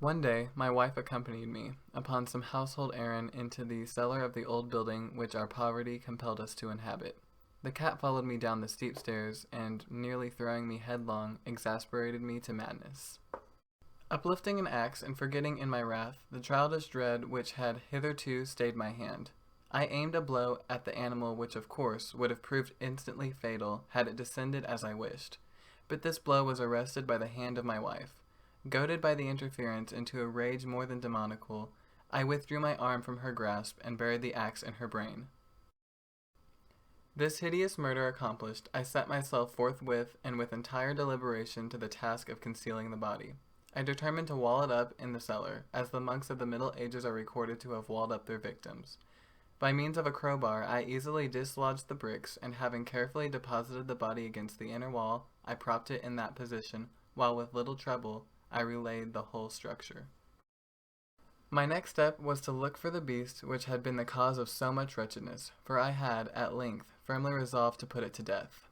One day, my wife accompanied me, upon some household errand, into the cellar of the old building which our poverty compelled us to inhabit. The cat followed me down the steep stairs, and, nearly throwing me headlong, exasperated me to madness. Uplifting an axe and forgetting in my wrath the childish dread which had hitherto stayed my hand, I aimed a blow at the animal which of course would have proved instantly fatal had it descended as I wished. But this blow was arrested by the hand of my wife. Goaded by the interference into a rage more than demoniacal, I withdrew my arm from her grasp and buried the axe in her brain. This hideous murder accomplished, I set myself forthwith and with entire deliberation to the task of concealing the body. I determined to wall it up in the cellar, as the monks of the Middle Ages are recorded to have walled up their victims. By means of a crowbar, I easily dislodged the bricks, and having carefully deposited the body against the inner wall, I propped it in that position, while with little trouble I relaid the whole structure. My next step was to look for the beast which had been the cause of so much wretchedness, for I had, at length, firmly resolved to put it to death.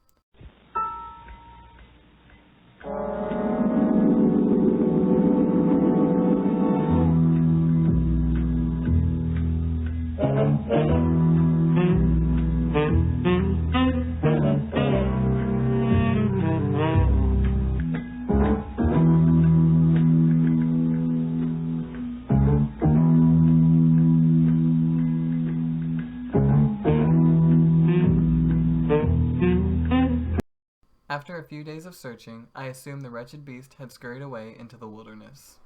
After a few days of searching, I assumed the wretched beast had scurried away into the wilderness.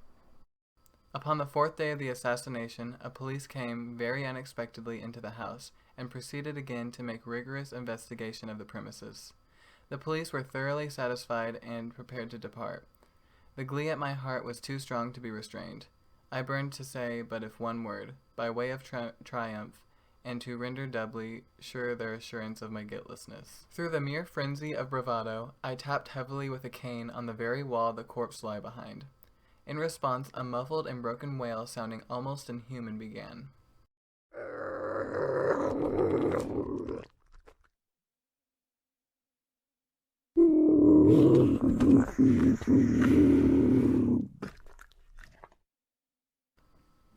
Upon the fourth day of the assassination, a police came very unexpectedly into the house, and proceeded again to make rigorous investigation of the premises. The police were thoroughly satisfied and prepared to depart. The glee at my heart was too strong to be restrained. I burned to say but if one word, by way of triumph, and to render doubly sure their assurance of my guiltlessness. Through the mere frenzy of bravado, I tapped heavily with a cane on the very wall the corpse lay behind. In response, a muffled and broken wail sounding almost inhuman began.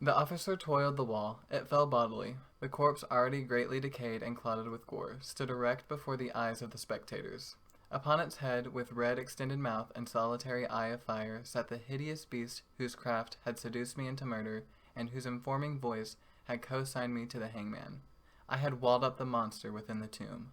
The officer toiled the wall. It fell bodily. The corpse, already greatly decayed and clotted with gore, stood erect before the eyes of the spectators. Upon its head, with red extended mouth and solitary eye of fire, sat the hideous beast whose craft had seduced me into murder, and whose informing voice had co-signed me to the hangman. I had walled up the monster within the tomb.